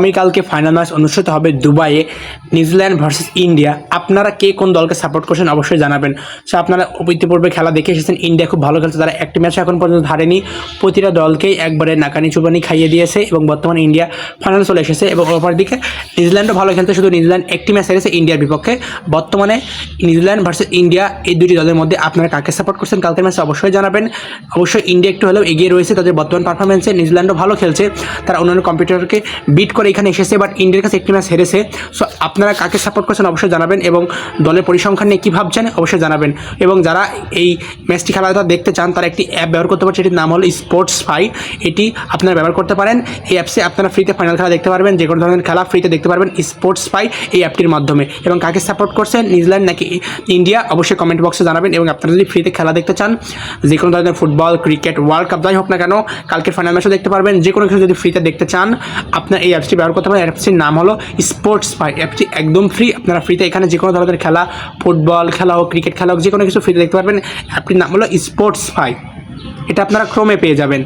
আগামীকালকে final match অনুষ্ঠিত হবে দুবাইয়ে, নিউজিল্যান্ড ভার্সেস ইন্ডিয়া। আপনারা কে কোন দলকে সাপোর্ট করছেন অবশ্যই জানাবেন। সো আপনারা ইতিপূর্বে খেলা দেখে এসেছেন, ইন্ডিয়া খুব ভালো খেলছে, তারা একটি ম্যাচ এখন পর্যন্ত হারেনি, প্রতিটা দলকেই একবারে নাকানি চুবানি খাইয়ে দিয়েছে এবং বর্তমানে ইন্ডিয়া ফাইনাল চলে এসেছে। এবং অপরদিকে নিউজিল্যান্ডও ভালো খেলছে, শুধু নিউজিল্যান্ড একটি ম্যাচ হেরেছে ইন্ডিয়ার বিপক্ষে। বর্তমানে নিউজিল্যান্ড ভার্সেস ইন্ডিয়া এই দুটি দলের মধ্যে আপনারা কাকে সাপোর্ট করছেন কালকের ম্যাচে অবশ্যই জানাবেন। অবশ্যই ইন্ডিয়া একটু হলেও এগিয়ে রয়েছে তাদের বর্তমান পারফরমেন্সে, নিউজিল্যান্ডও ভালো খেলছে, তারা অন্যান্য কম্পিউটারকে বিট করে এখানে এসেছে, বাট ইন্ডিয়ার কাছে একটি ম্যাচ হেরেছে। সো আপনারা কাকে সাপোর্ট করছেন অবশ্যই জানাবেন এবং দলের পরিসংখ্যান নিয়ে কী ভাবছেন অবশ্যই জানাবেন। এবং যারা এই ম্যাচটি খেলাটা দেখতে চান তারা একটি অ্যাপ ব্যবহার করতে পারছে, এটির নাম হলো স্পোর্টসফাই। এটি আপনারা ব্যবহার করতে পারেন। এই অ্যাপসে আপনারা ফ্রিতে ফাইনাল খেলা দেখতে পারবেন, যে কোনো ধরনের খেলা ফ্রিতে দেখতে পারবেন স্পোর্টসফাই এই অ্যাপটির মাধ্যমে। এবং কাকে সাপোর্ট করছেন, নিউজিল্যান্ড নাকি ইন্ডিয়া, অবশ্যই কমেন্ট বক্সে জানাবেন। এবং আপনারা যদি ফ্রিতে খেলা দেখতে চান, যে কোনো ধরনের ফুটবল, ক্রিকেট, ওয়ার্ল্ড কাপ যাই হোক না কেন, কালকের ফাইনাল ম্যাচও দেখতে পারবেন। যে কোনো কিছু যদি ফ্রিতে দেখতে চান আপনার এই অ্যাপসটি ব্যবহার করতে পারেন। অ্যাপসটির নাম হলো স্পোর্টসফাই। অ্যাপটি একদম ফ্রি, আপনারা ফ্রিতে এখানে যে কোনো ধরনের খেলা, ফুটবল খেলা হোক, ক্রিকেট খেলা হোক, যে কোনো কিছু ফ্রিতে দেখতে পারবেন। অ্যাপটির নাম হলো স্পোর্টসফাই, এটা আপনারা ক্রোমে পেয়ে যাবেন।